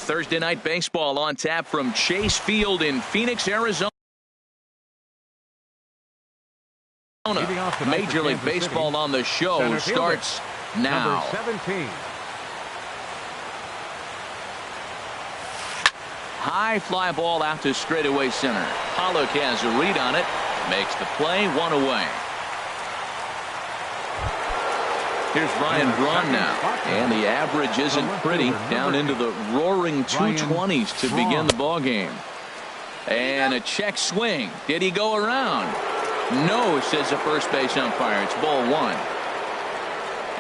Thursday night baseball on tap from Chase Field in Phoenix, Arizona. Major League Baseball on the show starts now. Number 17. High fly ball out to straightaway center. Pollock has a read on it. Makes the play, one away. Here's Ryan Braun now. And the average isn't pretty. Down into the roaring 220s to begin the ball game. And a check swing. Did he go around? No, says the first base umpire. It's ball one.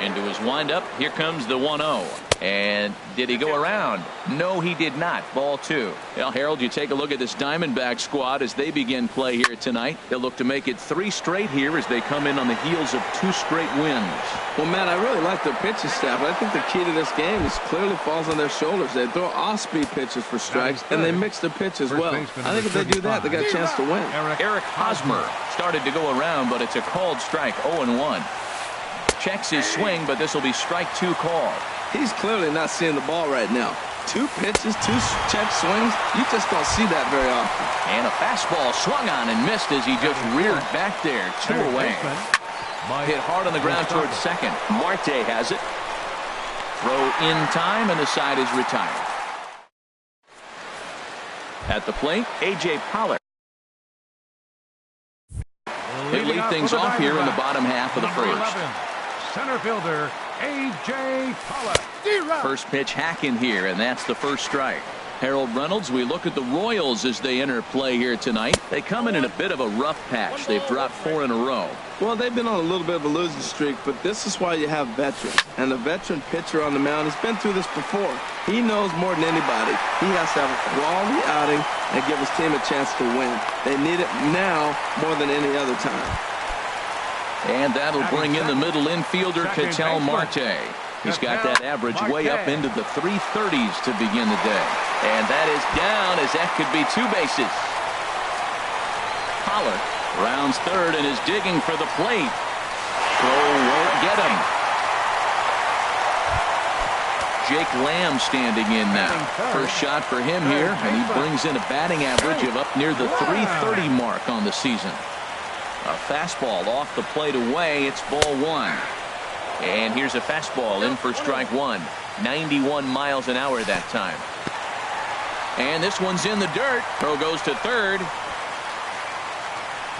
Into his windup. Here comes the 1-0. And did he go around? No, he did not. Ball two. Well, Harold, you take a look at this Diamondback squad as they begin play here tonight. They'll look to make it 3 straight here as they come in on the heels of 2 straight wins. Well, Matt, I really like their pitching staff. I think the key to this game is clearly falls on their shoulders. They throw off-speed pitches for strikes, and they mix the pitch as well. I think if they do that, they got a chance to win. Eric Hosmer started to go around, but it's a called strike, 0-1. Checks his swing, but this will be strike 2 called. He's clearly not seeing the ball right now. 2 pitches, 2 check swings. You just don't see that very often. And a fastball swung on and missed as he just reared back there. 2 away. Hit hard on the ground towards second. Marte has it. Throw in time, and the side is retired. At the plate, A.J. Pollock. They lead things off here in the bottom half of the first. Center fielder A.J. Pollock. First pitch hack in here, and that's the first strike. Harold Reynolds, we look at the Royals as they enter play here tonight. They come in a bit of a rough patch. They've dropped 4 in a row. Well, they've been on a little bit of a losing streak, but this is why you have veterans. And the veteran pitcher on the mound has been through this before. He knows more than anybody. He has to have a quality outing and give his team a chance to win. They need it now more than any other time. And that'll bring in the middle infielder, Ketel Marte. He's got that average way up into the 330s to begin the day. And that is down, as that could be 2 bases. Pollard rounds third and is digging for the plate. Throw won't get him. Jake Lamb standing in now. First shot for him here, and he brings in a batting average of up near the 330 mark on the season. A fastball off the plate away. It's ball 1. And here's a fastball in for strike 1. 91 miles an hour that time. And this one's in the dirt. Throw goes to third.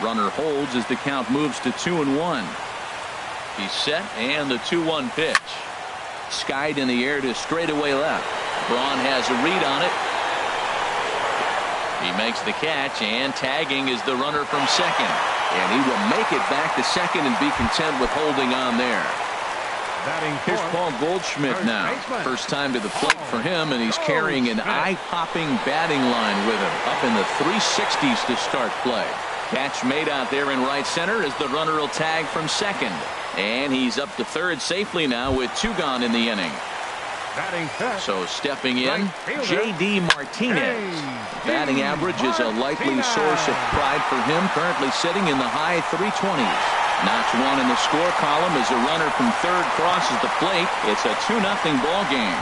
Runner holds as the count moves to 2-1. He's set, and the 2-1 pitch. Skied in the air to straightaway left. Braun has a read on it. He makes the catch, and tagging is the runner from second. And he will make it back to second and be content with holding on there. Here's Paul Goldschmidt now. First time to the plate for him, and he's carrying an eye-popping batting line with him. Up in the 360s to start play. Catch made out there in right center as the runner will tag from second. And he's up to third safely now with 2 gone in the inning. So stepping in, J.D. Martinez. Batting average is a likely source of pride for him, currently sitting in the high 320s. Notch 1 in the score column as a runner from third crosses the plate. It's a 2-0 ball game.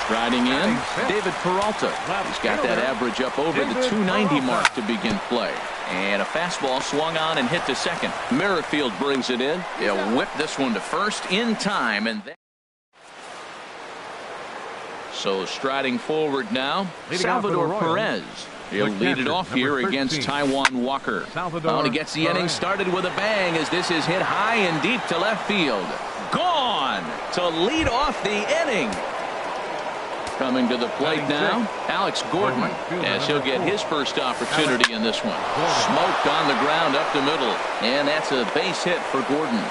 Striding in, David Peralta. He's got that average up over the 290 mark to begin play. And a fastball swung on and hit to second. Merrifield brings it in. He'll whip this one to first in time, and then so striding forward now, Salvador Perez. He'll lead it off here against Taijuan Walker. He gets the inning started with a bang as this is hit high and deep to left field. Gone to lead off the inning. Coming to the plate now, Alex Gordon, as he'll get his first opportunity in this one. Smoked on the ground up the middle, and that's a base hit for Gordon.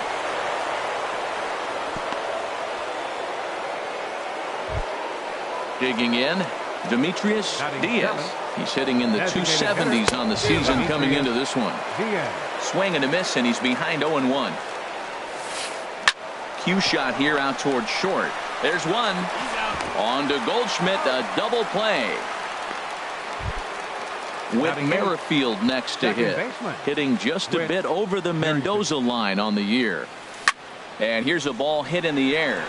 Digging in, Demetrius Diaz. He's hitting in the 270s on the season coming into this one. Swing and a miss, and he's behind 0-1. Cue shot here out towards short. There's one. On to Goldschmidt, a double play. With Merrifield next to hit. Hitting just a bit over the Mendoza line on the year. And here's a ball hit in the air.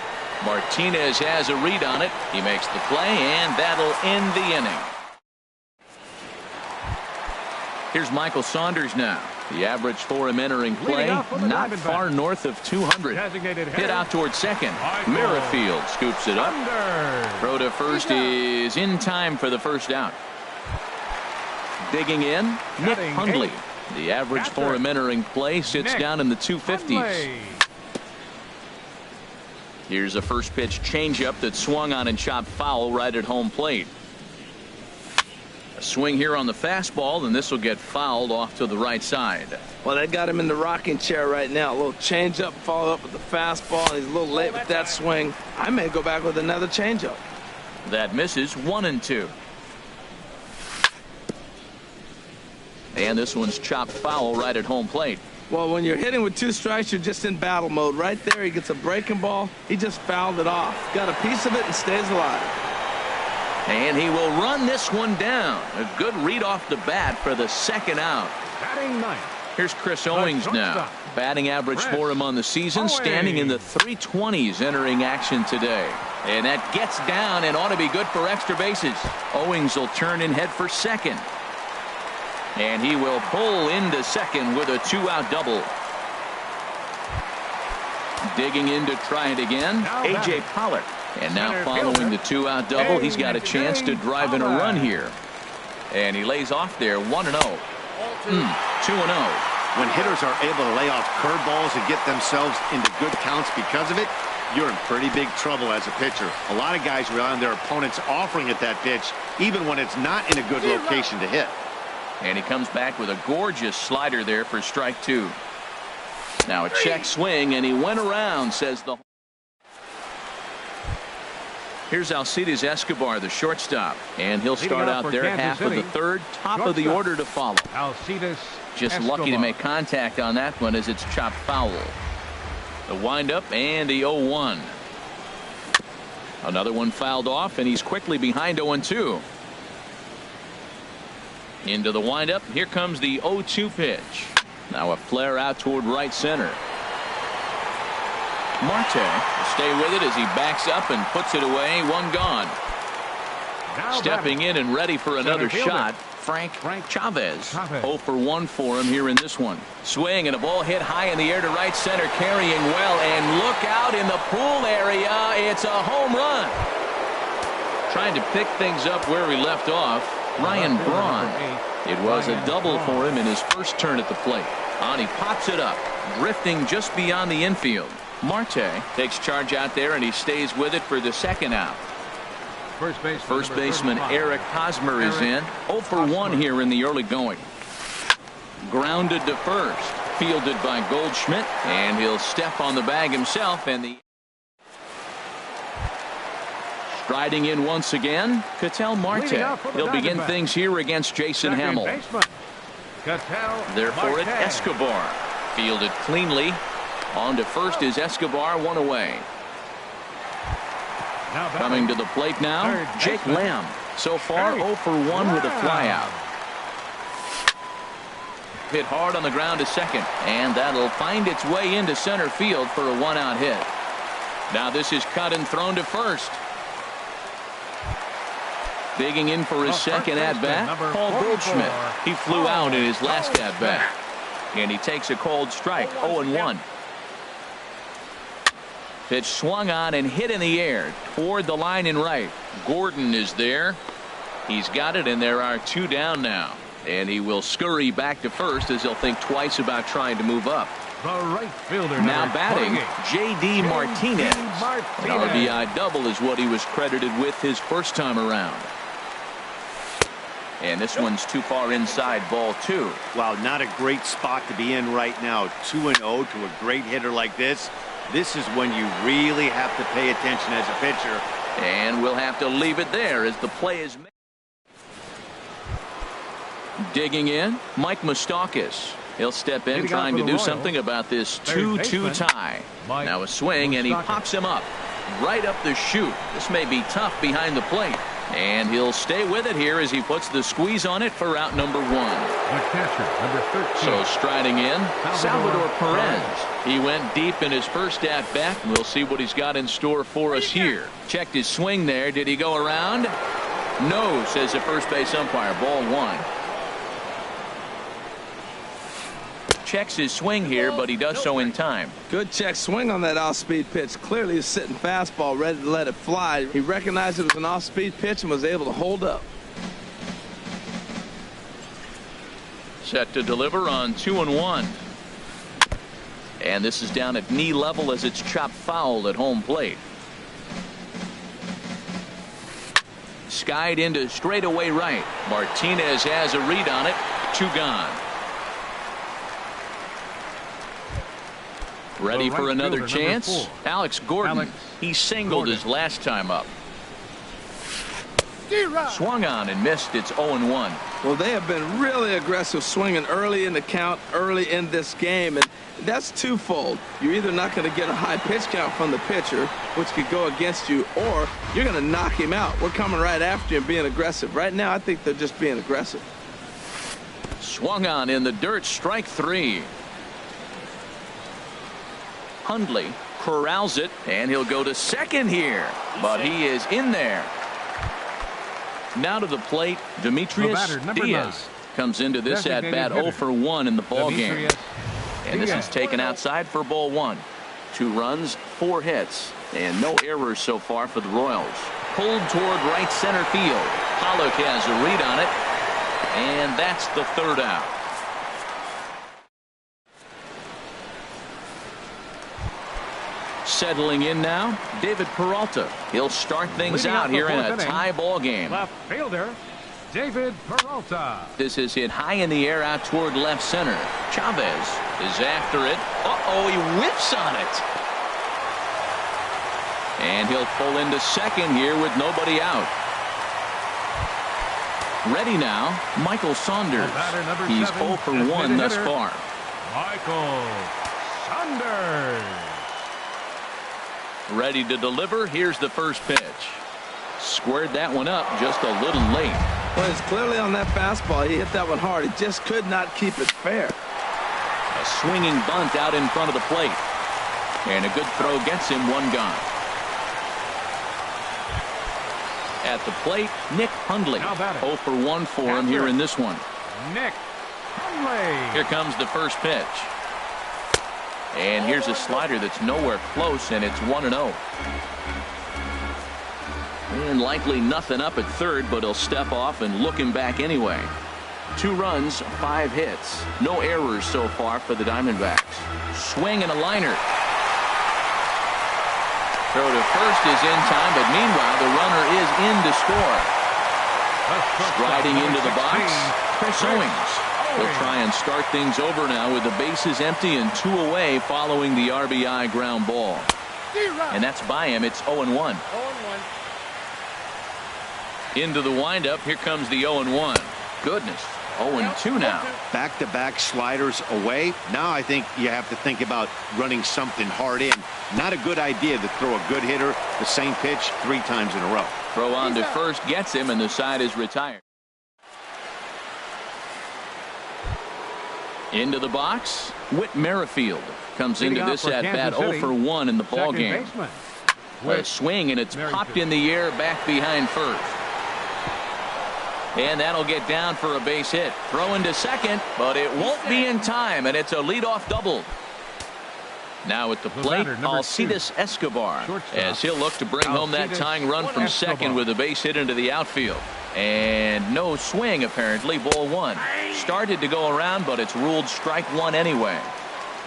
Martinez has a read on it. He makes the play, and that'll end the inning. Here's Michael Saunders now. The average for him entering play, not far north of 200. Hit out towards second. Merrifield scoops it up. Throw to first is in time for the first out. Digging in, Nick Hundley. The average for him entering play sits down in the 250s. Here's a first pitch changeup that swung on and chopped foul right at home plate. A swing here on the fastball, and this will get fouled off to the right side. Well, they got him in the rocking chair right now. A little changeup followed up with the fastball, and he's a little late with that swing. I may go back with another changeup. That misses 1-2. And this one's chopped foul right at home plate. Well, when you're hitting with 2 strikes, you're just in battle mode. Right there, he gets a breaking ball. He just fouled it off. Got a piece of it and stays alive. And he will run this one down. A good read off the bat for the second out. Batting ninth. Here's Chris Owings now. Batting average for him on the season, standing in the 320s entering action today. And that gets down and ought to be good for extra bases. Owings will turn in head for second. And he will pull into second with a 2-out double. Digging in to try it again, A.J. Pollock. And now following the 2-out double, he's got a chance to drive in a run here. And he lays off there 1-0. 2-0. When hitters are able to lay off curveballs and get themselves into good counts because of it, you're in pretty big trouble as a pitcher. A lot of guys rely on their opponents offering at that pitch, even when it's not in a good location to hit. And he comes back with a gorgeous slider there for strike 2. Now a check swing, and he went around, says the. Here's Alcides Escobar, the shortstop, and he'll start out there half of the third, top of the order to follow. Alcides just lucky to make contact on that one as it's chopped foul. The windup and the 0-1. Another one fouled off, and he's quickly behind 0-2. Into the windup. Here comes the 0-2 pitch. Now a flare out toward right center. Marte will stay with it as he backs up and puts it away. One gone. Stepping in and ready for another shot, Frank Chavez. 0 for 1 for him here in this one. Swing and a ball hit high in the air to right center, carrying well, and look out in the pool area. It's a home run. Trying to pick things up where he left off, Ryan Braun. It was a double for him in his first turn at the plate. And he pops it up, drifting just beyond the infield. Marte takes charge out there, and he stays with it for the second out. First baseman Eric Hosmer is in. 0 for 1 here in the early going. Grounded to first. Fielded by Goldschmidt, and he'll step on the bag himself. And the striding in once again, Ketel Marte. He'll begin things here against Jason Hamill. There for it, Escobar. Fielded cleanly. On to first is Escobar, 1 away. Coming to the plate now, Jake Lamb. So far 0 for 1 with a flyout. Hit hard on the ground to second, and that'll find its way into center field for a 1-out hit. Now this is cut and thrown to first. Digging in for his second at-bat, Paul Goldschmidt. He flew out in his last at-bat. And he takes a cold strike, 0-1. Pitch swung on and hit in the air toward the line in right. Gordon is there. He's got it, and there are 2 down now. And he will scurry back to first as he'll think twice about trying to move up. The right fielder now batting, J.D. Martinez. An RBI double is what he was credited with his first time around. And this one's too far inside, ball 2. Wow, not a great spot to be in right now. 2-0 to a great hitter like this. This is when you really have to pay attention as a pitcher. And we'll have to leave it there as the play is made. Digging in, Mike Moustakas. He'll step in trying to do something about this 2-2 tie. Now a swing, and he pops him up right up the chute. This may be tough behind the plate. And he'll stay with it here as he puts the squeeze on it for out number 1. The catcher, number 13. So striding in, Salvador Perez. He went deep in his first at-bat. We'll see what he's got in store for us here. Checked his swing there. Did he go around? No, says the first base umpire. Ball 1. Checks his swing here, but he does so in time. Good check swing on that off-speed pitch. Clearly a sitting fastball ready to let it fly. He recognized it was an off-speed pitch and was able to hold up. Set to deliver on 2-1. And this is down at knee level as it's chopped foul at home plate. Skied into straightaway right. Martinez has a read on it. 2 gone. Ready for another chance. Alex Gordon. He singled his last time up. Swung on and missed. It's 0-1. Well, they have been really aggressive swinging early in the count, early in this game, and that's twofold. You're either not going to get a high pitch count from the pitcher, which could go against you, or you're going to knock him out. We're coming right after you and being aggressive. Right now, I think they're just being aggressive. Swung on in the dirt. Strike 3. Hundley corrals it, and he'll go to second here, but he is in there. Now to the plate, Demetrius Diaz comes into this at bat 0 for 1 in the ball game, and this is taken outside for ball 1. 2 runs, 4 hits, and no errors so far for the Royals. Pulled toward right center field. Pollock has a read on it, and that's the 3rd out. Settling in now, David Peralta. He'll start things out here in a tie ball game. Left fielder, David Peralta. This is hit high in the air out toward left center. Chavez is after it. Uh-oh, he whiffs on it. And he'll pull into second here with nobody out. Ready now, Michael Saunders. He's 0 for 1 thus far. Michael Saunders. Ready to deliver. Here's the first pitch. Squared that one up just a little late. Well, it's clearly on that fastball. He hit that one hard. He just could not keep it fair. A swinging bunt out in front of the plate. And a good throw gets him 1 gone. At the plate, Nick Hundley. 0 for 1 for him here in this one. Nick Hundley. Here comes the first pitch. And here's a slider that's nowhere close, and it's 1-0. And likely nothing up at third, but he'll step off and look him back anyway. 2 runs, 5 hits. No errors so far for the Diamondbacks. Swing and a liner. Throw to first is in time, but meanwhile the runner is in to score. Striding into the box, Chris Owings. He'll try and start things over now with the bases empty and 2 away following the RBI ground ball. And that's by him. It's 0-1. Into the windup. Here comes the 0-1. Goodness. 0-2 now. Back-to-back sliders away. Now I think you have to think about running something hard in. Not a good idea to throw a good hitter the same pitch 3 times in a row. Throw on to first gets him, and the side is retired. Into the box, Whit Merrifield comes into this at bat 0 for 1 in the ball game. A swing, and it's popped in the air back behind first. And that'll get down for a base hit. Throw into second, but it won't be in time, and it's a leadoff double. Now at the plate, Alcides Escobar, as he'll look to bring home that tying run from second with a base hit into the outfield. And no swing, apparently. Ball 1. Started to go around, but it's ruled strike 1 anyway.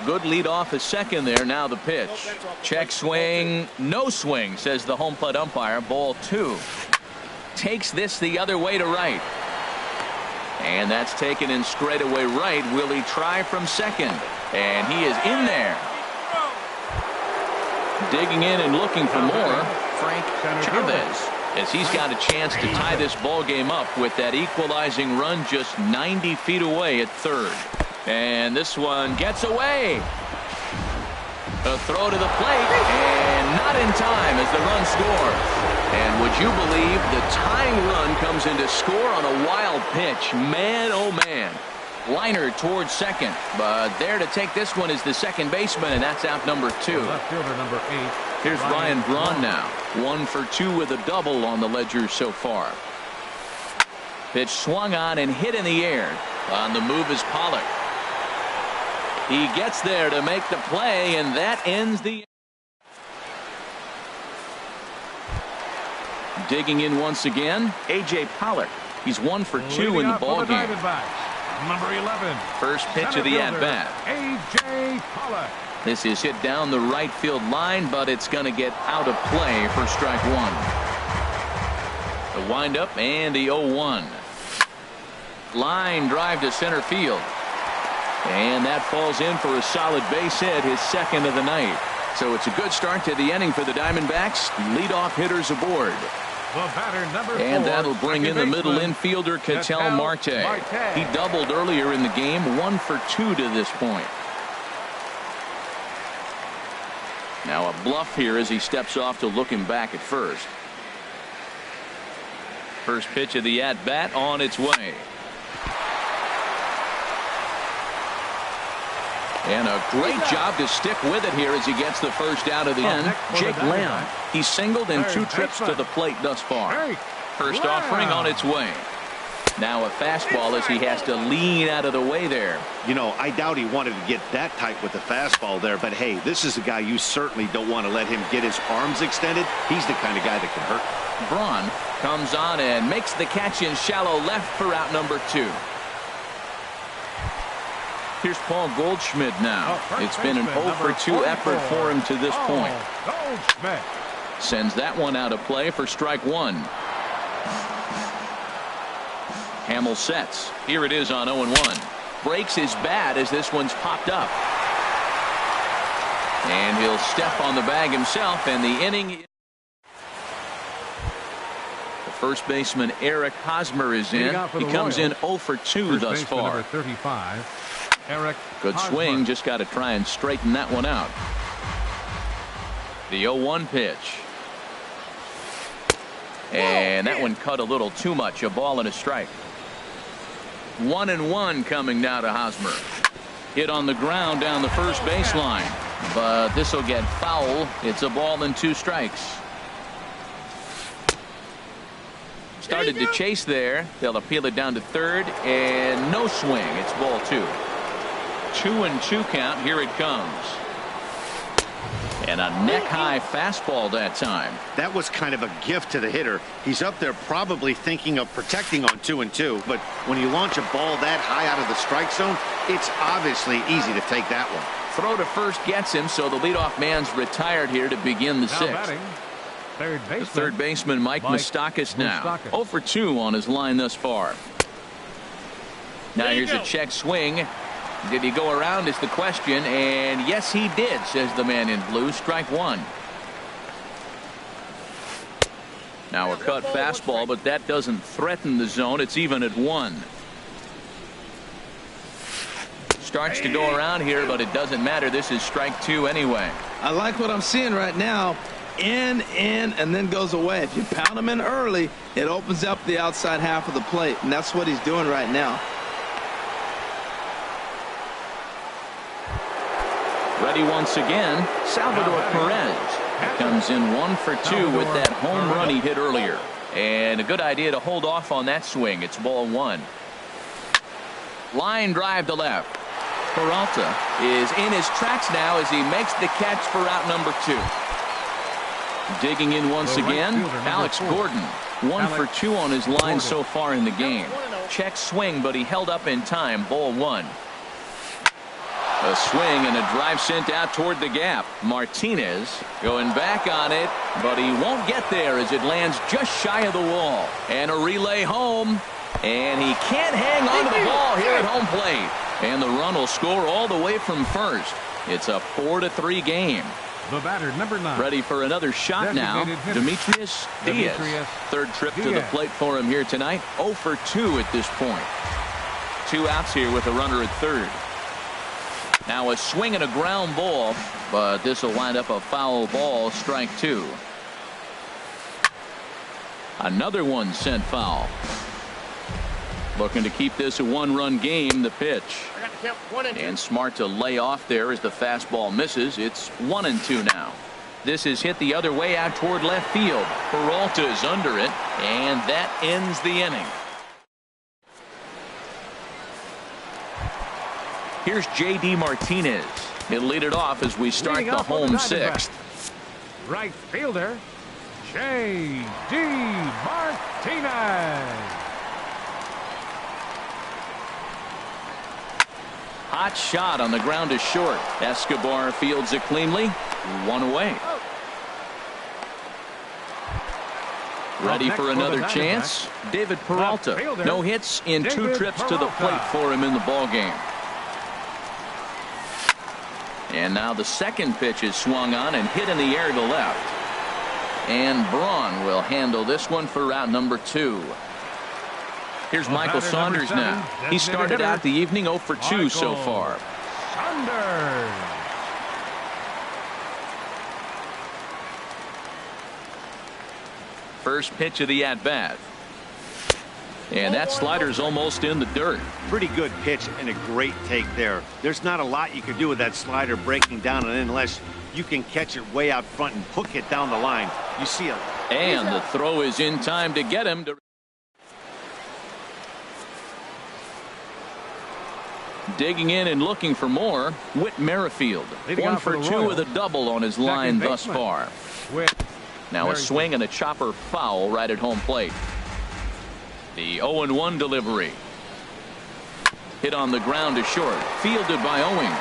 Good lead off at second there. Now the pitch. Check swing. No swing, says the home plate umpire. Ball 2. Takes this the other way to right. And that's taken in straightaway right. Will he try from second? And he is in there. Digging in and looking for more, Frank Chavez, as he's got a chance to tie this ball game up with that equalizing run just 90 feet away at third. And this one gets away. A throw to the plate, and not in time as the run scores. And would you believe the tying run comes into score on a wild pitch? Man, oh man. Liner towards second, but there to take this one is the second baseman, and that's out number 2. Left fielder number 8. Here's Ryan Braun now. 1 for 2 with a double on the ledger so far. Pitch swung on and hit in the air. On the move is Pollock. He gets there to make the play, and that ends the. Digging in once again, A.J. Pollock. He's 1 for 2 in the ball game. Number 11. First pitch of the at-bat. A.J. Pollock. This is hit down the right field line, but it's going to get out of play for strike 1. The windup and the 0-1. Line drive to center field. And that falls in for a solid base hit, his second of the night. So it's a good start to the inning for the Diamondbacks. Leadoff hitters aboard. The batter, number 4, and that'll bring in the middle infielder, Ketel Marte. He doubled earlier in the game, 1 for 2 to this point. Now a bluff here as he steps off to look him back at first. First pitch of the at-bat on its way. And a great job to stick with it here as he gets the first out of the end. Jake Lamb. He's singled in 2 trips to the plate thus far. First offering on its way. Now a fastball as he has to lean out of the way there. You know, I doubt he wanted to get that tight with the fastball there, but hey, this is a guy you certainly don't want to let him get his arms extended. He's the kind of guy that can hurt. Braun comes on and makes the catch in shallow left for out number 2. Here's Paul Goldschmidt now. It's been an 0 for 2 effort for him to this point. Sends that one out of play for strike 1. Hamill sets. Here it is on 0-1. Breaks his bat as this one's popped up. And he'll step on the bag himself, and the inning. The first baseman Eric Hosmer is in. He comes in 0 for 2 thus far. Number 35. Eric Good Hosmer. swing, just got to try and straighten that one out. The 0-1 pitch. And that one cut a little too much. A ball and a strike. 1-1 coming now to Hosmer. Hit on the ground down the first baseline, but this will get foul. It's a ball and 2 strikes. Started to chase there. They'll appeal it down to third, and no swing. It's ball 2. 2-2 count. Here it comes. And a neck-high fastball that time. That was kind of a gift to the hitter. He's up there probably thinking of protecting on 2-2, but when you launch a ball that high out of the strike zone, it's obviously easy to take that one. Throw to first gets him, so the leadoff man's retired here to begin the 6th. The third baseman Mike Moustakas now. 0 for 2 on his line thus far. Now here's a check swing. Did he go around is the question, and yes he did, says the man in blue. Strike 1. Now a cut fastball, but that doesn't threaten the zone. It's even at 1. Starts to go around here, but it doesn't matter. This is strike 2 anyway. I like what I'm seeing right now. In, and then goes away. If you pound him in early, it opens up the outside half of the plate, and that's what he's doing right now. Ready once again, Salvador Perez. Comes in 1 for 2 with that home run he hit earlier. And a good idea to hold off on that swing. It's ball 1. Line drive to left. Peralta is in his tracks now as he makes the catch for out number 2. Digging in once again, Alex Gordon. 1 for 2 on his line so far in the game. Check swing, but he held up in time. Ball 1. A swing and a drive sent out toward the gap. Martinez going back on it, but he won't get there as it lands just shy of the wall. And a relay home, and he can't hang on to the ball here at home plate. And the run will score all the way from first. It's a 4-3 game. The batter, number 9. Ready for another shot now. Demetrius Diaz. Third trip to the plate for him here tonight. 0 for 2 at this point. 2 outs here with a runner at third. Now a swing and a ground ball, but this will wind up a foul ball. Strike 2. Another one sent foul. Looking to keep this a one-run game. The pitch. And smart to lay off there as the fastball misses. It's 1-2 now. This is hit the other way out toward left field. Peralta is under it, and that ends the inning. Here's J.D. Martinez. He'll lead it off as we start the home sixth. Right fielder, J.D. Martinez. Hot shot on the ground is short. Escobar fields it cleanly. One away. Ready for another chance. David Peralta. No hits in 2 trips to the plate for him in the ball game. And now the second pitch is swung on and hit in the air to left. And Braun will handle this one for route number 2. Here's Michael Saunders now. He started out the evening 0 for 2 so far. Saunders. First pitch of the at-bat. And that slider's almost in the dirt. Pretty good pitch and a great take there. There's not a lot you can do with that slider breaking down and in unless you can catch it way out front and hook it down the line. You see it. And the throw is in time to get him to. Digging in and looking for more, Whit Merrifield. 1 for 2 with a double on his line thus far. Now a swing and a chopper foul right at home plate. The 0-1 delivery. Hit on the ground to short. Fielded by Owings.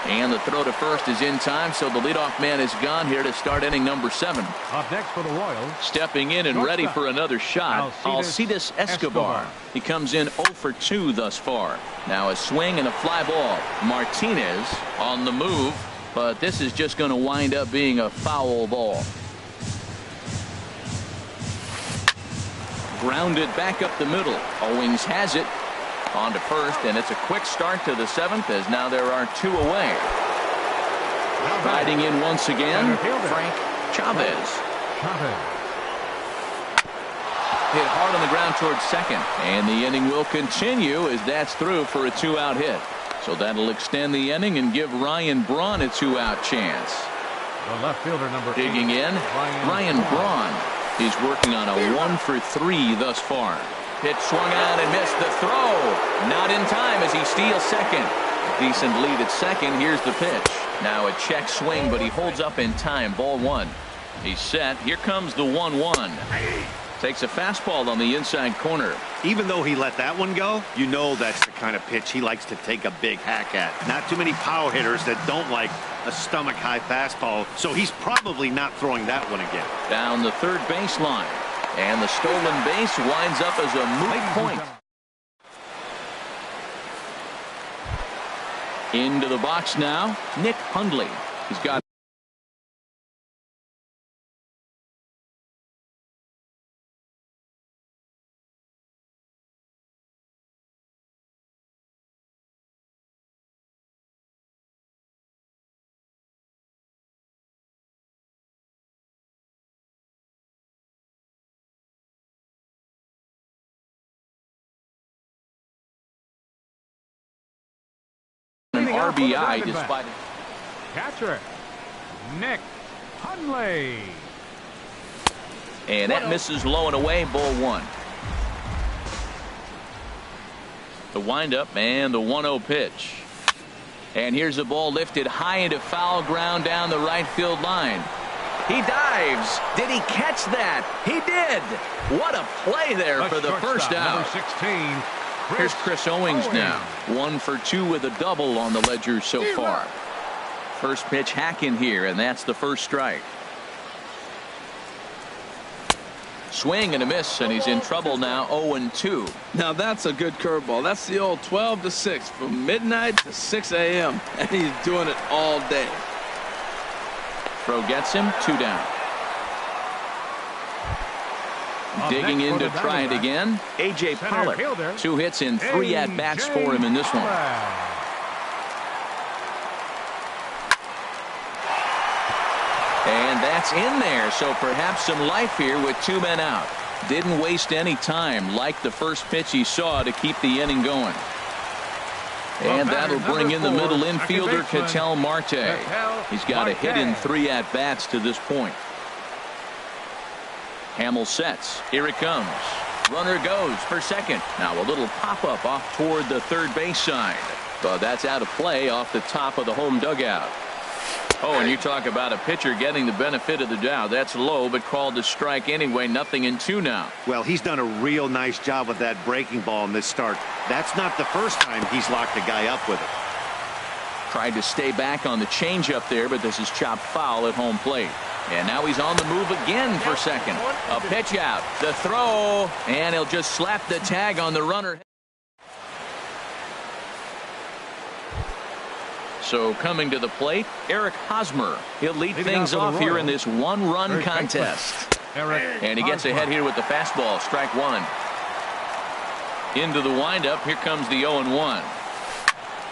And the throw to first is in time, so the leadoff man is gone here to start inning number 7. Up next for the Royals. Stepping in and ready for another shot, Alcides Escobar. He comes in 0 for 2 thus far. Now a swing and a fly ball. Martinez on the move, but this is just going to wind up being a foul ball. Grounded back up the middle. Owings has it. On to first, and it's a quick start to the 7th as now there are 2 away. Riding in once again, Frank Chavez. Hit hard on the ground towards second, and the inning will continue as that's through for a 2-out hit. So that'll extend the inning and give Ryan Braun a 2-out chance. The left fielder number 8. Digging in, Ryan Braun. He's working on a 1 for 3 thus far. Pitch swung out and missed the throw. Not in time as he steals second. Decent lead at second. Here's the pitch. Now a check swing, but he holds up in time. Ball 1. He's set. Here comes the 1-1. Takes a fastball on the inside corner. Even though he let that one go, you know that's the kind of pitch he likes to take a big hack at. Not too many power hitters that don't like a stomach high fastball, so he's probably not throwing that one again. Down the third baseline. And the stolen base winds up as a moot point. Into the box now, Nick Hundley. He's got an RBI despite it. Catcher, Nick Hundley. And that misses low and away, ball 1. The windup and the 1-0 pitch. And here's a ball lifted high into foul ground down the right field line. He dives. Did he catch that? He did. What a play there for the first out. Number 16. Here's Chris Owings now. 1 for 2 with a double on the ledger so far. First pitch hacking here, and that's the first strike. Swing and a miss, and he's in trouble now. 0-2. Now that's a good curveball. That's the old 12 to 6 from midnight to 6 a.m. and he's doing it all day. Throw gets him. 2 down. Digging in to try it again. A.J. Pollard. 2 hits in 3 at-bats for him in this one. And that's in there, so perhaps some life here with 2 men out. Didn't waste any time like the first pitch he saw to keep the inning going. And that'll bring in the middle infielder, Ketel Marte. He's got a hit in 3 at-bats to this point. Hamill sets. Here it comes. Runner goes for second. Now a little pop-up off toward the third base side. But that's out of play off the top of the home dugout. Oh, and you talk about a pitcher getting the benefit of the doubt. That's low, but called to strike anyway. 0-2 now. Well, he's done a real nice job with that breaking ball in this start. That's not the first time he's locked a guy up with it. Tried to stay back on the changeup there, but this is chopped foul at home plate. And now he's on the move again for second. A pitch out. The throw. And he'll just slap the tag on the runner. So coming to the plate, Eric Hosmer. He'll lead things off here in this one-run contest. And he gets ahead here with the fastball. Strike one. Into the windup. Here comes the 0-1.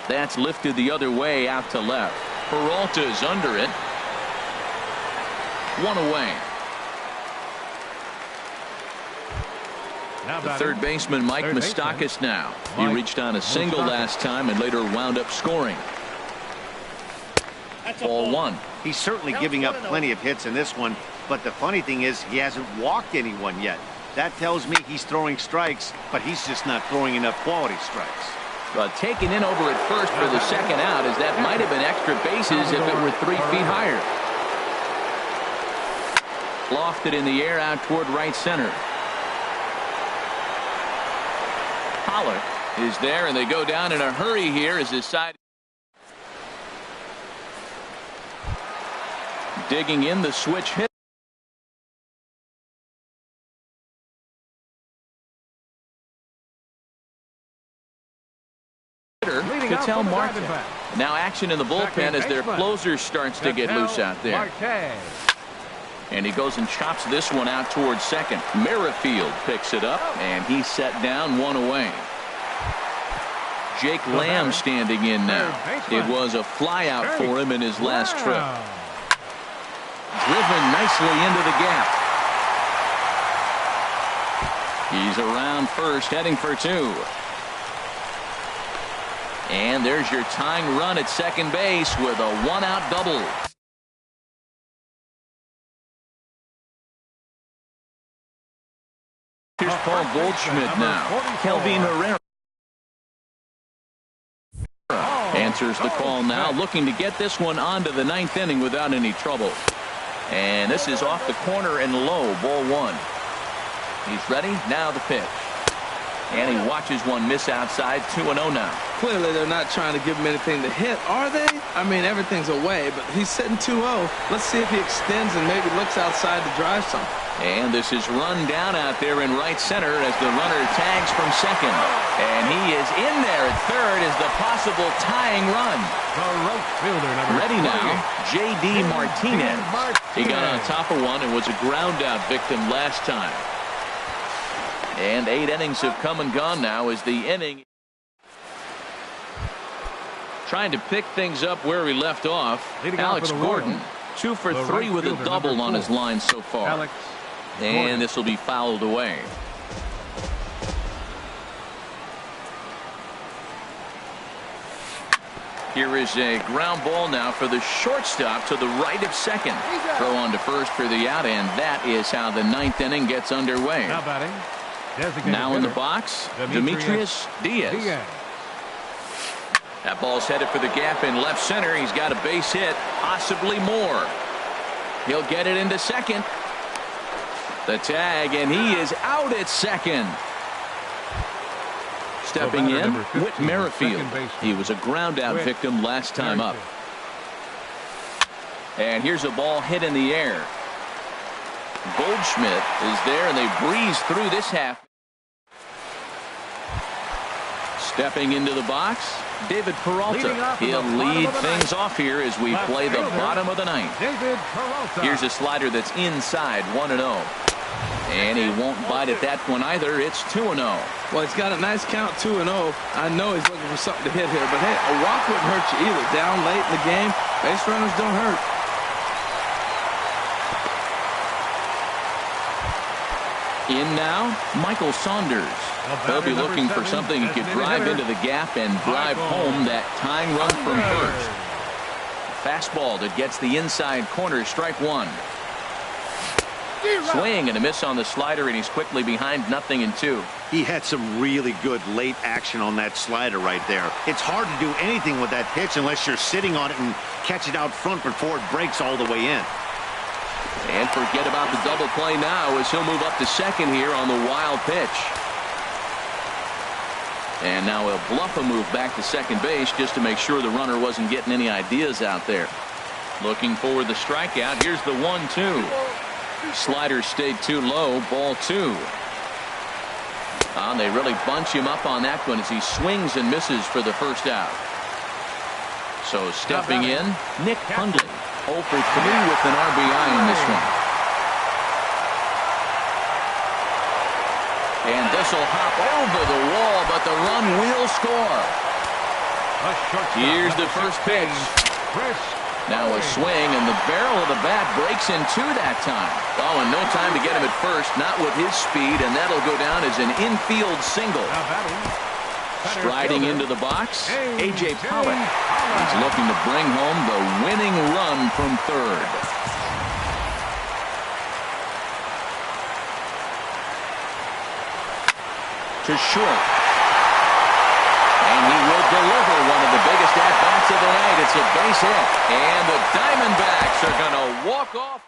That's lifted the other way out to left. Peralta's under it. 1 away. The third baseman, Mike Moustakas now. He reached on a single last time and later wound up scoring. Ball 1. He's certainly giving up plenty of hits in this one, but the funny thing is he hasn't walked anyone yet. That tells me he's throwing strikes, but he's just not throwing enough quality strikes. But taken in over at first for the second out, as that might have been extra bases if it were 3 feet higher. Lofted in the air out toward right center. Pollock is there, and they go down in a hurry here as his side. Digging in the switch hit. Ketel Marte. Now action in the bullpen as their closer starts to get loose out there. And he goes and chops this one out towards second. Merrifield picks it up, and he's set down 1 away. Jake Lamb standing in now. It was a fly out for him in his last trip. Driven nicely into the gap. He's around first, heading for 2. And there's your tying run at second base with a 1-out double. Here's Paul Goldschmidt now. Kelvin Herrera answers the call now, looking to get this one onto the 9th inning without any trouble. And this is off the corner and low, ball 1. He's ready. Now the pitch. And he watches one miss outside. 2-0 now. Clearly they're not trying to give him anything to hit, are they? I mean, everything's away, but he's sitting 2-0. Let's see if he extends and maybe looks outside to drive something. And this is run down out there in right center as the runner tags from second. And he is in there at third as the possible tying run. Ready now, J.D. Martinez. He got on top of one and was a ground out victim last time. And 8 innings have come and gone now as the inning. Trying to pick things up where we left off. Alex Gordon, 2 for 3 with a double on his line so far. And this will be fouled away. Here is a ground ball now for the shortstop to the right of second. Throw on to first for the out, and that is how the 9th inning gets underway. Now batting. Now in the box, Demetrius Diaz. That ball's headed for the gap in left center. He's got a base hit, possibly more. He'll get it into second. The tag, and he is out at second. Stepping in, Whit Merrifield. He was a ground-out victim last time up. And here's a ball hit in the air. Goldschmidt is there, and they breeze through this half. Stepping into the box, David Peralta. He'll lead things off here as we play the bottom of the 9th. Here's a slider that's inside, 1-0. And he won't bite at that one either. It's 2-0. Well, he's got a nice count, 2-0. I know he's looking for something to hit here, but hey, a walk wouldn't hurt you either. Down late in the game, base runners don't hurt. In now, Michael Saunders. He'll be looking for something he could drive into the gap and drive home that tying run from first. Fastball that gets the inside corner, strike one. Swing and a miss on the slider, and he's quickly behind 0-2. He had some really good late action on that slider right there. It's hard to do anything with that pitch unless you're sitting on it and catch it out front before it breaks all the way in. And forget about the double play now as he'll move up to second here on the wild pitch. And now he'll bluff a move back to second base just to make sure the runner wasn't getting any ideas out there. Looking for the strikeout. Here's the 1-2. Slider stayed too low. Ball 2. They really bunch him up on that one as he swings and misses for the first out. So stepping in, Nick Hundley. 0 for 3 with an RBI in this one. And this will hop over the wall, but the run will score. Here's the first pitch. Now a swing, and the barrel of the bat breaks in two that time. Oh, and no time to get him at first, not with his speed, and that'll go down as an infield single. Striding into the box, A.J. Pollock. He's looking to bring home the winning run from third. To short. And he will deliver one of the biggest at-bats of the night. It's a base hit. And the Diamondbacks are going to walk off.